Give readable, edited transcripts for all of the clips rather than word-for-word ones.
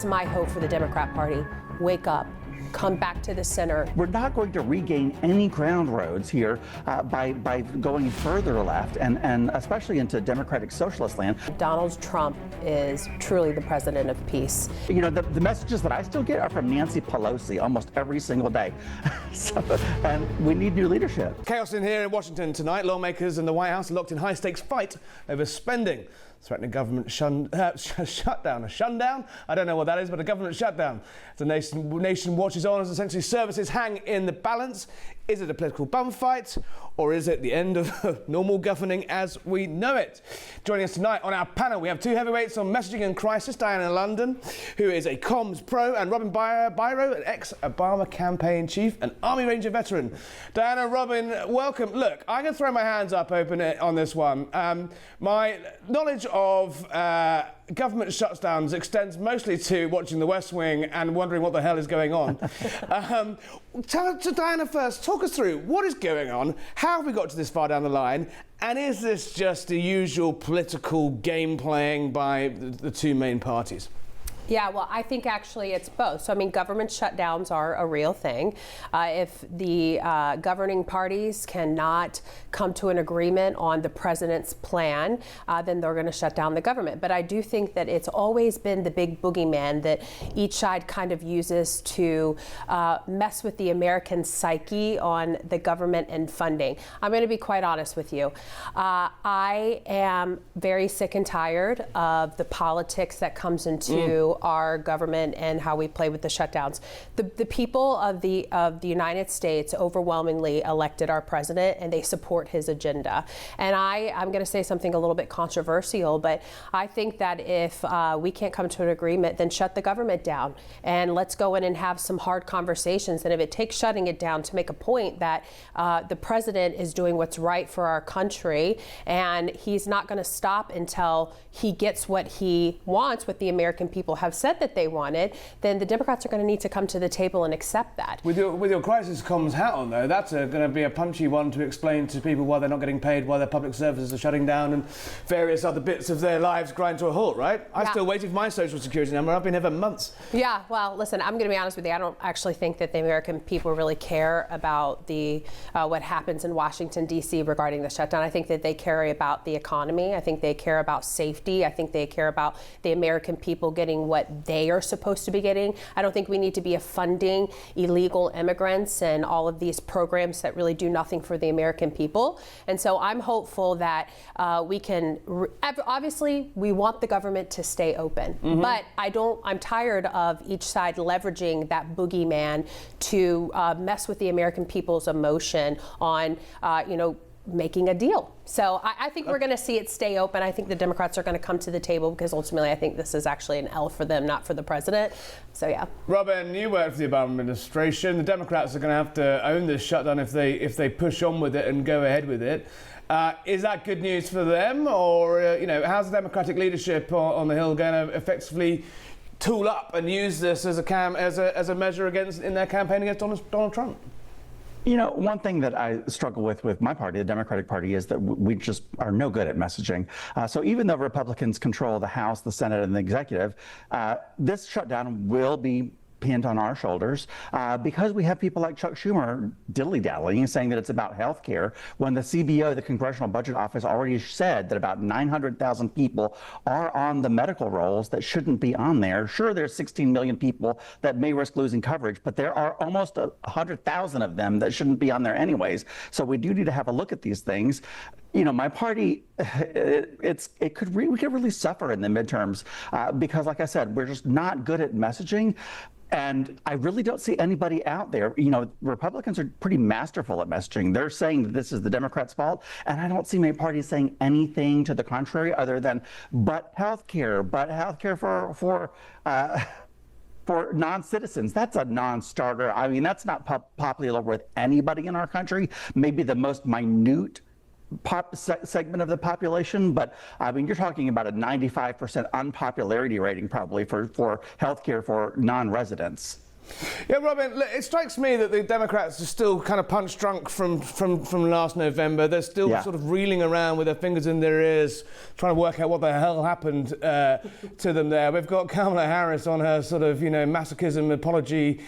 My hope for the Democrat Party: wake up, come back to the center. We're not going to regain any ground roads here by going further left and especially into democratic socialist land. Donald Trump is truly the president of peace. You know, the messages that I still get are from Nancy Pelosi almost every single day. And we need new leadership. Chaos in here in Washington tonight. Lawmakers in the White House locked in high-stakes fight over spending, threatening a government shutdown. A shutdown? I don't know what that is, but a government shutdown. The nation watches on as essentially services hang in the balance. Is it a political bum fight, or is it the end of normal governing as we know it? Joining us tonight on our panel, we have two heavyweights on messaging and crisis: Diana London, who is a comms pro, and Robin Biro, an ex-Obama campaign chief, an Army Ranger veteran. Diana, Robin, welcome. Look, I'm going to throw my hands up open on this one. My knowledge of government shutdowns extends mostly to watching The West Wing and wondering what the hell is going on. To Diana first, talk us through what is going on, how have we got to this far down the line, and is this just the usual political game playing by the two main parties? Yeah, well, I think actually it's both. So, I mean, government shutdowns are a real thing. If the governing parties cannot come to an agreement on the president's plan, then they're going to shut down the government. But I do think that it's always been the big boogeyman that each side kind of uses to mess with the American psyche on the government and funding. I'm going to be quite honest with you. I am very sick and tired of the politics that comes into our government and how we play with the shutdowns. The people of the United States overwhelmingly elected our president, and they support his agenda. And I'm going to say something a little bit controversial, but I think that if we can't come to an agreement, then shut the government down and let's go in and have some hard conversations. And if it takes shutting it down to make a point that the president is doing what's right for our country and he's not going to stop until he gets what he wants, what the American people have said that they wanted, then the Democrats are going to need to come to the table and accept that. With your crisis comms hat on, though, that's going to be a punchy one to explain to people why they're not getting paid, why their public services are shutting down, and various other bits of their lives grind to a halt, right? I'm still waiting for my social security number. I've been here for months. Yeah, well, listen, I'm going to be honest with you. I don't actually think that the American people really care about the what happens in Washington, D.C. regarding the shutdown. I think that they care about the economy. I think they care about safety. I think they care about the American people getting what they are supposed to be getting. I don't think we need to be funding illegal immigrants and all of these programs that really do nothing for the American people. And so I'm hopeful that we can, obviously we want the government to stay open, but I'm tired of each side leveraging that boogeyman to mess with the American people's emotion on, making a deal. So I think we're going to see it stay open. I think the Democrats are going to come to the table because ultimately I think this is actually an L for them, not for the president. So, yeah. Robin, you worked for the Obama administration. The Democrats are going to have to own this shutdown if they push on with it and go ahead with it. Is that good news for them? Or, how's the Democratic leadership on the Hill going to effectively tool up and use this as a measure in their campaign against Donald Trump? You know, one thing that I struggle with my party, the Democratic Party, is that we just are no good at messaging. So even though Republicans control the House, the Senate, and the executive, this shutdown will be pinned on our shoulders because we have people like Chuck Schumer dilly-dallying and saying that it's about health care when the CBO, the Congressional Budget Office, already said that about 900,000 people are on the medical rolls that shouldn't be on there. Sure, there's 16 million people that may risk losing coverage, but there are almost 100,000 of them that shouldn't be on there anyways. So we do need to have a look at these things. My party, we could really suffer in the midterms because, like I said, we're just not good at messaging. And I really don't see anybody out there. Republicans are pretty masterful at messaging. They're saying that this is the Democrats' fault, and I don't see many parties saying anything to the contrary other than, but health care for non-citizens. That's a non-starter. I mean, that's not popular with anybody in our country. Maybe the most minute segment of the population, but I mean, you're talking about a 95% unpopularity rating probably for healthcare for non-residents. Yeah, Robin, look, it strikes me that the Democrats are still kind of punch drunk from last November. They're still sort of reeling around with their fingers in their ears, trying to work out what the hell happened to them there. We've got Kamala Harris on her sort of, masochism apology,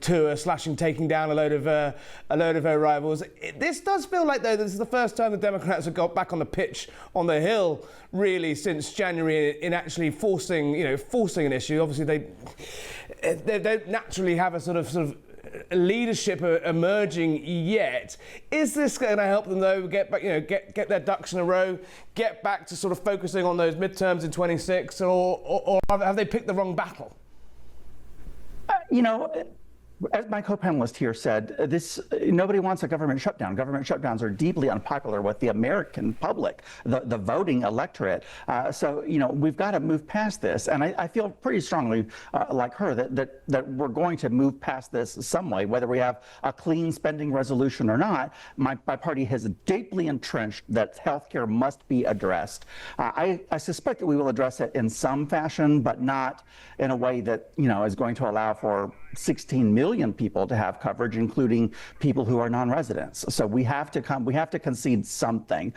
tour, taking down a load of her rivals. This does feel like, though, this is the first time the Democrats have got back on the pitch, on the Hill, really, since January, in actually forcing an issue. Obviously, they don't naturally have a sort of leadership emerging yet. Is this going to help them, though, get back, get their ducks in a row, get back to sort of focusing on those midterms in 26, or have they picked the wrong battle? As my co-panelist here said, nobody wants a government shutdown. Government shutdowns are deeply unpopular with the American public, the voting electorate. So we've got to move past this. And I feel pretty strongly, like her, that we're going to move past this some way, whether we have a clean spending resolution or not. My party has deeply entrenched that healthcare must be addressed. I suspect that we will address it in some fashion, but not in a way that is going to allow for 16 million people to have coverage, including people who are non-residents. So we have to concede something,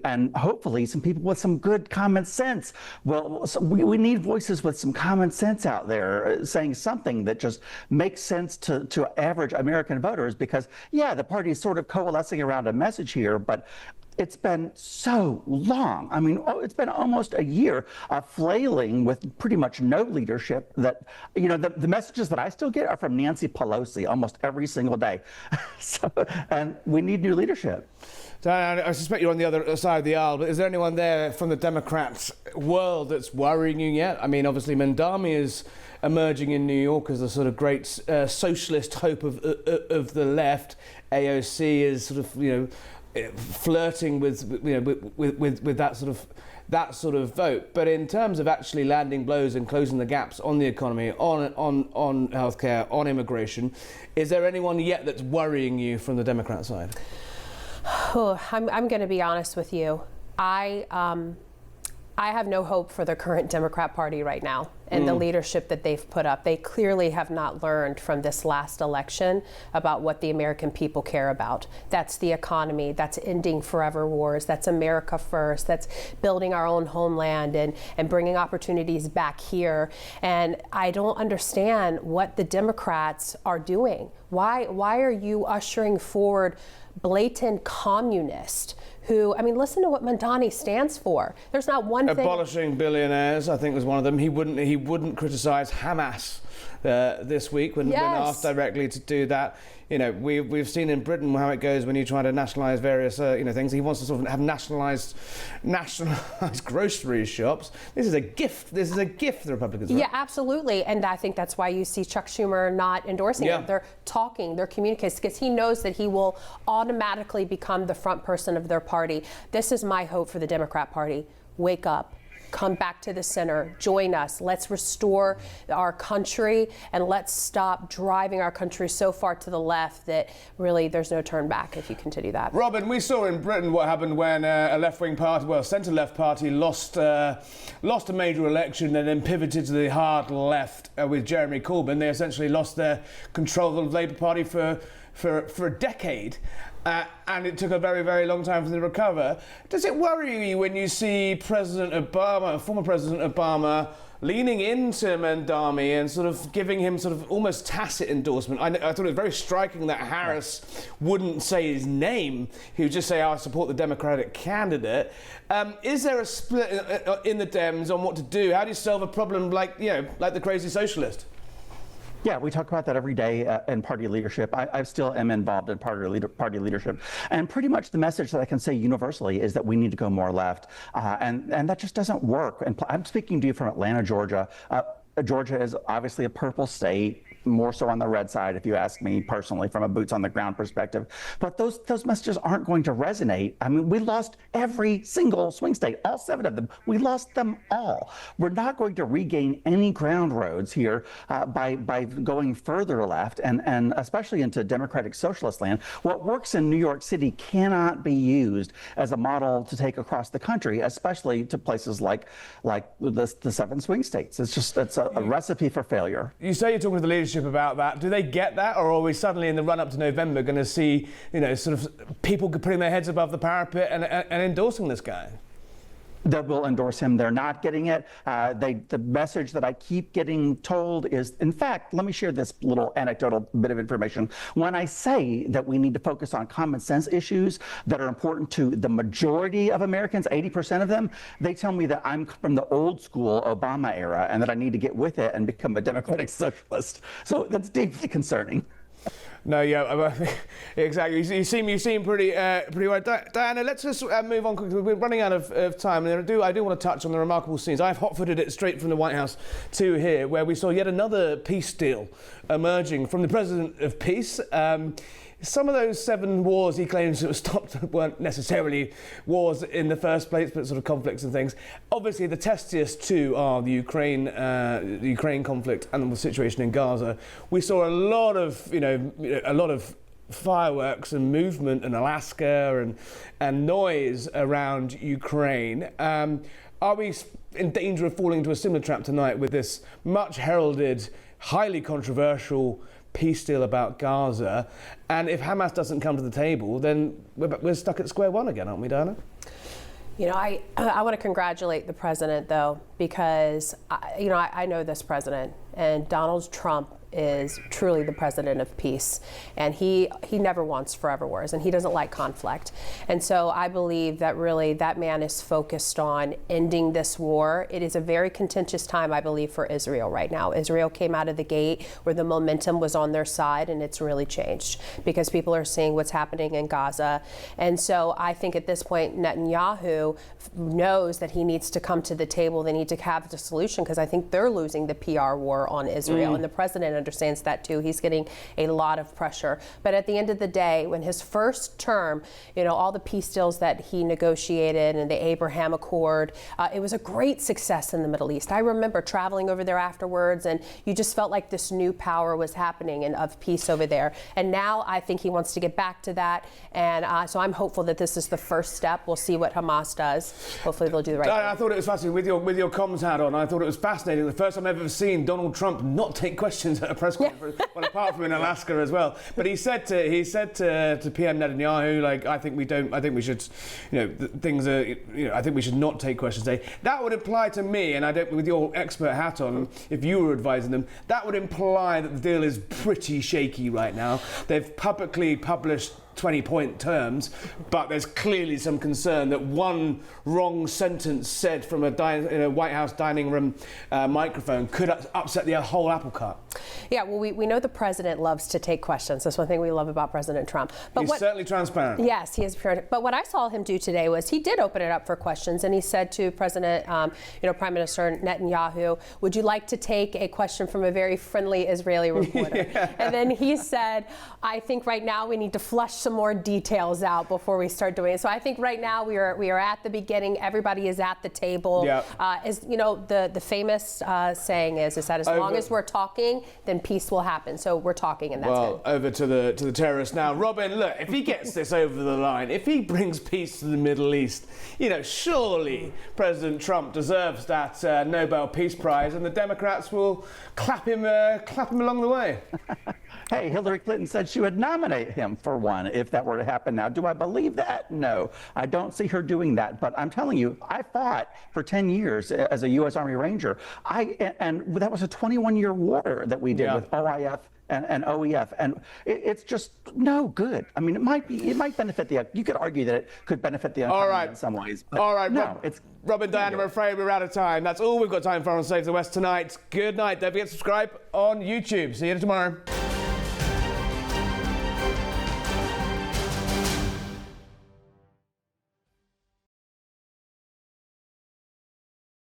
and hopefully some people with some good common sense. Well, so we need voices with some common sense out there saying something that just makes sense to average American voters, because the party is sort of coalescing around a message here, but it's been so long. I mean, it's been almost a year flailing with pretty much no leadership that, the messages that I still get are from Nancy Pelosi almost every single day. And we need new leadership. I suspect you're on the other side of the aisle, but is there anyone there from the Democrats world that's worrying you yet? I mean, obviously Mandami is emerging in New York as a sort of great socialist hope of the left. AOC is sort of, flirting with that sort of vote. But in terms of actually landing blows and closing the gaps on the economy, on healthcare, on immigration, is there anyone yet that's worrying you from the Democrat side? I'm going to be honest with you. I have no hope for the current Democrat Party right now and the leadership that they've put up. They clearly have not learned from this last election about what the American people care about. That's the economy, that's ending forever wars, that's America first, that's building our own homeland and bringing opportunities back here. And I don't understand what the Democrats are doing. Why are you ushering forward blatant communist who, listen to what Mandani stands for. There's not one thing. Abolishing billionaires, I think, was one of them. He wouldn't criticize Hamas this week when asked directly to do that. We've seen in Britain how it goes when you try to nationalise various things. He wants to sort of have nationalised grocery shops. This is a gift. This is a gift the Republicans. Right? Yeah, absolutely. And I think that's why you see Chuck Schumer not endorsing it. They're talking, they're communicating, because he knows that he will automatically become the front person of their party. This is my hope for the Democrat Party. Wake up. Come back to the center, join us. Let's restore our country, and let's stop driving our country so far to the left that really there's no turn back if you continue that. Robin, we saw in Britain what happened when a left-wing party, centre-left party, lost a major election and then pivoted to the hard left with Jeremy Corbyn. They essentially lost their control of the Labour Party for a decade. And it took a very, very long time for them to recover. Does it worry you when you see former President Obama, leaning into Mandami and sort of giving him sort of almost tacit endorsement? I thought it was very striking that Harris wouldn't say his name. He would just say, I support the Democratic candidate. Is there a split in the Dems on what to do? How do you solve a problem like the crazy socialist? Yeah, we talk about that every day in party leadership. I still am involved in party leadership. And pretty much the message that I can say universally is that we need to go more left. And that just doesn't work. And I'm speaking to you from Atlanta, Georgia. Georgia is obviously a purple state, more so on the red side, if you ask me personally, from a boots on the ground perspective. But those messages aren't going to resonate. We lost every single swing state, all 7 of them. We lost them all. We're not going to regain any ground roads here by going further left, and especially into democratic socialist land. What works in New York City cannot be used as a model to take across the country, especially to places like the 7 swing states. It's a recipe for failure. You say you're talking to the leadership leadership about that? Do they get that, or are we suddenly in the run-up to November going to see, sort of people putting their heads above the parapet and endorsing this guy? They will endorse him. They're not getting it. The message that I keep getting told is, in fact, let me share this little anecdotal bit of information. When I say that we need to focus on common sense issues that are important to the majority of Americans, 80% of them, they tell me that I'm from the old school Obama era and that I need to get with it and become a democratic socialist. So that's deeply concerning. No, yeah, exactly. You seem pretty well. Diana, let's just move on quickly. We're running out of time, and I do want to touch on the remarkable scenes. I've hot-footed it straight from the White House to here, where we saw yet another peace deal emerging from the President of Peace. Some of those 7 wars he claims that were stopped weren't necessarily wars in the first place, but sort of conflicts and things. Obviously, the testiest two are the Ukraine conflict and the situation in Gaza. We saw a lot of fireworks and movement in Alaska and noise around Ukraine. Are we in danger of falling into a similar trap tonight with this much heralded, highly controversial peace deal about Gaza? And if Hamas doesn't come to the table, then we're stuck at square one again, aren't we, Diana? I want to congratulate the president, though, because I know this president, and Donald Trump is truly the president of peace, and he never wants forever wars, and he doesn't like conflict. And so I believe that really that man is focused on ending this war. It is a very contentious time, I believe, for Israel right now. Israel came out of the gate where the momentum was on their side, and it's really changed because people are seeing what's happening in Gaza. And so I think at this point Netanyahu knows that he needs to come to the table. They need to have the solution, because I think they're losing the PR war on Israel, and the president understands that too. He's getting a lot of pressure. But at the end of the day, when his first term, all the peace deals that he negotiated and the Abraham Accord, it was a great success in the Middle East. I remember traveling over there afterwards, and you just felt like this new power was happening and of peace over there. And now I think he wants to get back to that. And so I'm hopeful that this is the first step. We'll see what Hamas does. Hopefully they'll do the right thing. I thought it was fascinating with your comms hat on. I thought it was fascinating. The first time I've ever seen Donald Trump not take questions at a press conference, well, apart from in Alaska as well. But he said to PM Netanyahu, like, I think we should, things are, I think we should not take questions today. That would imply to me, and I don't, with your expert hat on, if you were advising them, that would imply that the deal is pretty shaky right now. They've publicly published 20-point terms, but there's clearly some concern that one wrong sentence said from a White House dining room microphone could upset the whole apple cart. Yeah, well, we know the president loves to take questions. That's one thing we love about President Trump. But he's certainly transparent. Yes, he is. But what I saw him do today was he did open it up for questions, and he said to President, Prime Minister Netanyahu, would you like to take a question from a very friendly Israeli reporter? Yeah. And then he said, I think right now we need to flush some more details out before we start doing it. So I think right now we are at the beginning. Everybody is at the table. Yep. The famous saying is that as long as we're talking, then peace will happen. So we're talking, and that's good. Over to the terrorists now. Robin, look, if he gets this over the line, if he brings peace to the Middle East, surely President Trump deserves that Nobel Peace Prize, and the Democrats will clap him along the way. Hey, Hillary Clinton said she would nominate him for one if that were to happen. Now, do I believe that? No, I don't see her doing that. But I'm telling you, I fought for 10 years as a U.S. Army Ranger. And that was a 21-year war that we did with OIF and OEF, and it's just no good. I mean, it might benefit you could argue that it could benefit the economy in some ways. But all right, no, Robin, Diana, I'm afraid we're out of time. That's all we've got time for on Save the West tonight. Good night. Don't forget to subscribe on YouTube. See you tomorrow.